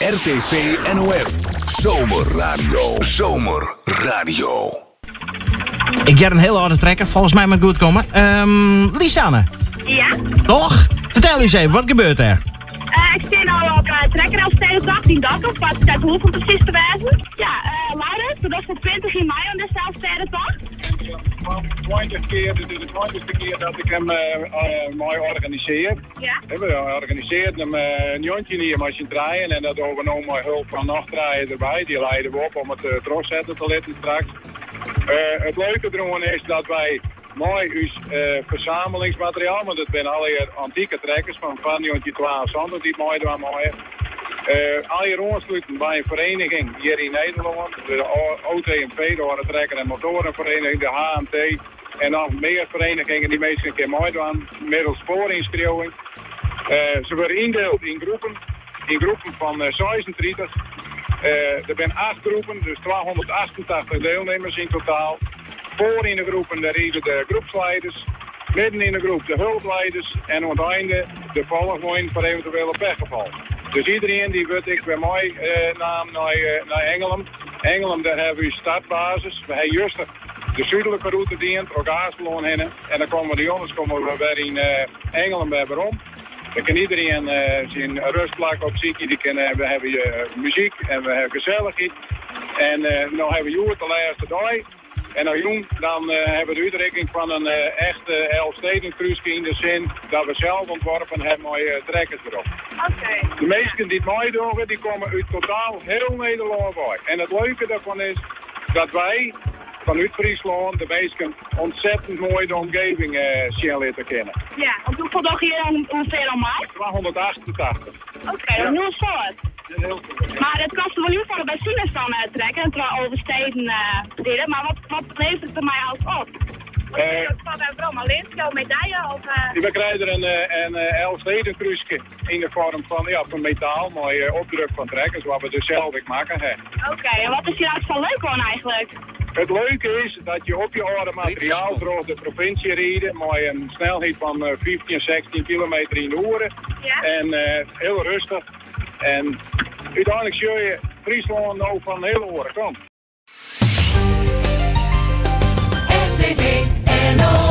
RTV NOF. Zomerradio. Zomerradio. Ik ga een hele harde trekker, volgens mij moet goed komen. Lisanne. Ja? Toch? Vertel eens even, wat gebeurt er? Ik sta al op trekker als Stedendag, die dag op, wat ik hoef om precies te wijzen. Ja, Laurens, dat is voor 20 mei aan de Stedendag. Dit is de 20e keer dat ik hem mooi organiseer. Ja. We organiseerden hem een jontje hier met je draaien en dat overnomen met hulp van nachtdraaien erbij. Die leiden we op om het terugzetten te laten straks. Het leuke ervan is dat wij mooi ons verzamelingsmateriaal, want het zijn alle antieke trekkers van jontje 12 zanden die mooi doen mooi. Al je aansluiten bij een vereniging hier in Nederland, de OTMV, de Orde Trekker en Motorenvereniging, de HMT en nog meer verenigingen die meestal een keer mooi doen, middels spoorinschrijving. Ze worden ingedeeld in groepen van 36. Er zijn 8 groepen, dus 288 deelnemers in totaal. Voor in de groepen daar reden de groepsleiders, midden in de groep de hulpleiders en aan het einde de volgende voor eventuele pechgeval. Dus iedereen die wordt ik bij mij naar Engeland. Engeland, daar hebben we startbasis. We hebben juist de zuidelijke route dient, ook Aasbeloon heen. En dan komen de jongens we weer in Engeland bij waarom. Dan kan iedereen zijn rustplek op zieken. We hebben muziek en we hebben gezelligheid. En dan hebben we Joert de laatste dag. En als jong, dan hebben we de uitrekking van een echte Elfstedencruise in de zin dat we zelf ontworpen hebben mooie trekkers erop. Oké. De meesten die het mooi doen, die komen uit totaal heel Nederland bij. En het leuke daarvan is dat wij vanuit Friesland de meesten ontzettend mooi de omgeving zien leren kennen. Ja, want hoeveel dag hier ongeveer al mij? 288. Oké, dat is heel voort. Maar het kost wel heel veel bij Sinus dan trekken en terwijl oversteden deden. Maar wat levert het er mij als op? Wat hebben we allemaal alleen? Jouw medaille? Of, We krijgen er een Elfstedencruise in de vorm van metaal, mooi opdruk van trekkers, wat we dus zelf maken hebben. Oké, en wat is hier van leuk gewoon eigenlijk? Het leuke is dat je op je oude materiaal door de provincie rijdt, met een snelheid van 15, 16 kilometer in de uur. Ja? En heel rustig. En uiteindelijk zie je Friesland nou van heel horen kant. RTV NOF.